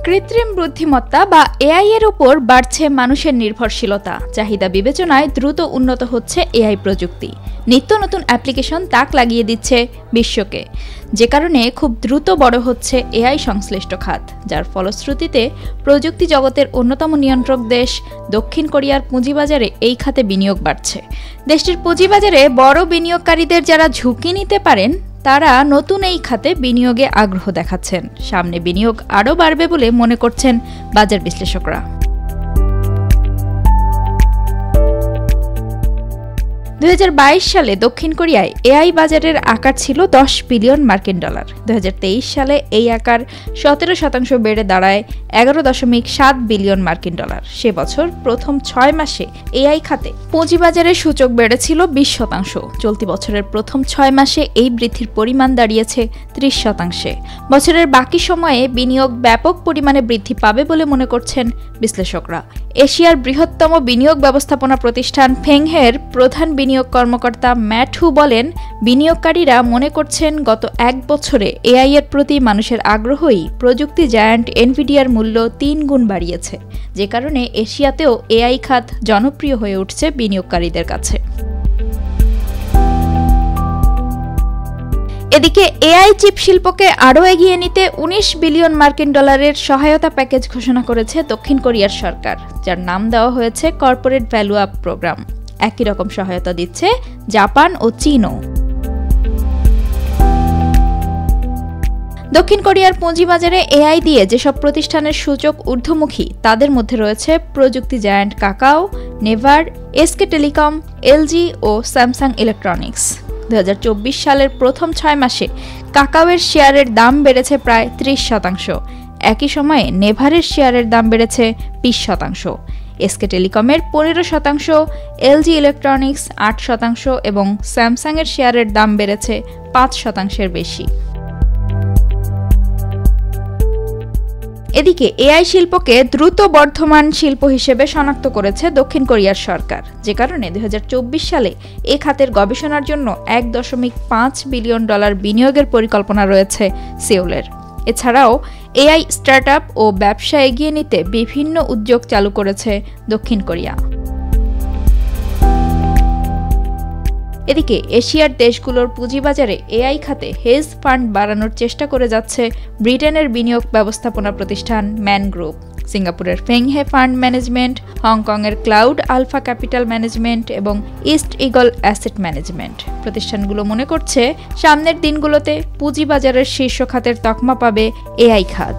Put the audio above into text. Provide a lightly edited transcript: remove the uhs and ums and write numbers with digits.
কৃত্রিম বুদ্ধিমত্তা বা এআই এর উপর বাড়ছে মানুষের নির্ভরশীলতা। চাহিদা বিবেচনায় দ্রুত উন্নত হচ্ছে এআই প্রযুক্তি। নিত্য নতুন অ্যাপ্লিকেশন তাক লাগিয়ে দিচ্ছে বিশ্বকে, যে কারণে খুব দ্রুত বড় হচ্ছে এআই সংশ্লিষ্ট খাত, যার ফলশ্রুতিতে প্রযুক্তি জগতের অন্যতম নিয়ন্ত্রক দেশ দক্ষিণ কোরিয়ার পুঁজিবাজারে এই খাতে বিনিয়োগ বাড়ছে। দেশটির পুঁজিবাজারে বড় বিনিয়োগকারীদের যারা ঝুঁকি নিতে পারেন তারা নতুন এই খাতে বিনিয়োগে আগ্রহ দেখাচ্ছেন। সামনে বিনিয়োগ আরও বাড়বে বলে মনে করছেন বাজার বিশ্লেষকরা। 2022 সালে দক্ষিণ কোরিয়ায় এআই বাজারের আকার ছিল $10 বিলিয়ন। 2023 সালে এই আকার 17% বেড়ে দাঁড়ায় $11.7 বিলিয়ন। সে বছর প্রথম 6 মাসে এআই খাতে পুঁজিবাজারের সূচক বেড়েছিল 20%। চলতি বছরের প্রথম 6 মাসে এই বৃদ্ধির পরিমাণ দাঁড়িয়েছে 30%। বছরের বাকি সময়ে বিনিয়োগ ব্যাপক পরিমাণে বৃদ্ধি পাবে বলে মনে করছেন বিশ্লেষকরা। এশিয়ার বৃহত্তম বিনিয়োগ ব্যবস্থাপনা প্রতিষ্ঠান ফেংহের প্রধান বিনিয়োগ কর্মকর্তা ম্যাট হু বলেন, বিনিয়োগকারীরা মনে করছেন গত 1 বছরে এআই এর প্রতি মানুষের আগ্রহই প্রযুক্তি জায়ান্ট এনভিডিয়ার মূল্য 3 গুণ বাড়িয়েছে, যে কারণে এশিয়াতেও এআই খাত জনপ্রিয় হয়ে উঠছে বিনিয়োগকারীদের কাছে। এদিকে এআই চিপ শিল্পকে আরও এগিয়ে নিতে $19 বিলিয়ন সহায়তা প্যাকেজ ঘোষণা করেছে দক্ষিণ কোরিয়ার সরকার, যার নাম দেওয়া হয়েছে কর্পোরেট ভ্যালু আপ প্রোগ্রাম। একই রকম সহায়তা দিচ্ছে জাপান ও চীনও। দক্ষিণ কোরিয়ার পুঁজিবাজারে এআই দিয়ে যেসব প্রতিষ্ঠানের সূচক ঊর্ধ্বমুখী তাদের মধ্যে রয়েছে প্রযুক্তি giant Kakao, Naver, SK Telecom, LG ও স্যামসাং ইলেকট্রনিক্স। 2024 সালের প্রথম 6 মাসে কাকাওয়ের শেয়ারের দাম বেড়েছে প্রায় 30%। একই সময়ে নেভারের শেয়ারের দাম বেড়েছে 20%, এসকে টেলিকমের 15%, এলজি ইলেকট্রনিক্স 8% এবং স্যামসাংয়ের শেয়ারের দাম বেড়েছে 5%-এর বেশি। এদিকে এআই শিল্পকে দ্রুত বর্ধমান শিল্প হিসেবে শনাক্ত করেছে দক্ষিণ কোরিয়ার সরকার, যে কারণে 2024 সালে এ খাতের গবেষণার জন্য $1.5 বিলিয়ন বিনিয়োগের পরিকল্পনা রয়েছে সিওলের। এছাড়াও এআই স্টার্টআপ ও ব্যবসা এগিয়ে নিতে বিভিন্ন উদ্যোগ চালু করেছে দক্ষিণ কোরিয়া। এদিকে এশিয়ার দেশগুলোর পুঁজিবাজারে এআই খাতে হেজ ফান্ড বাড়ানোর চেষ্টা করে যাচ্ছে ব্রিটেনের বিনিয়োগ ব্যবস্থাপনা প্রতিষ্ঠান ম্যান গ্রুপ, সিঙ্গাপুরের ফেংহে ফান্ড ম্যানেজমেন্ট, হংকংয়ের ক্লাউড আলফা ক্যাপিটাল ম্যানেজমেন্ট এবং ইস্ট ইগল অ্যাসেট ম্যানেজমেন্ট। প্রতিষ্ঠানগুলো মনে করছে সামনের দিনগুলোতে পুঁজিবাজারের শীর্ষ খাতের তকমা পাবে এআই খাত।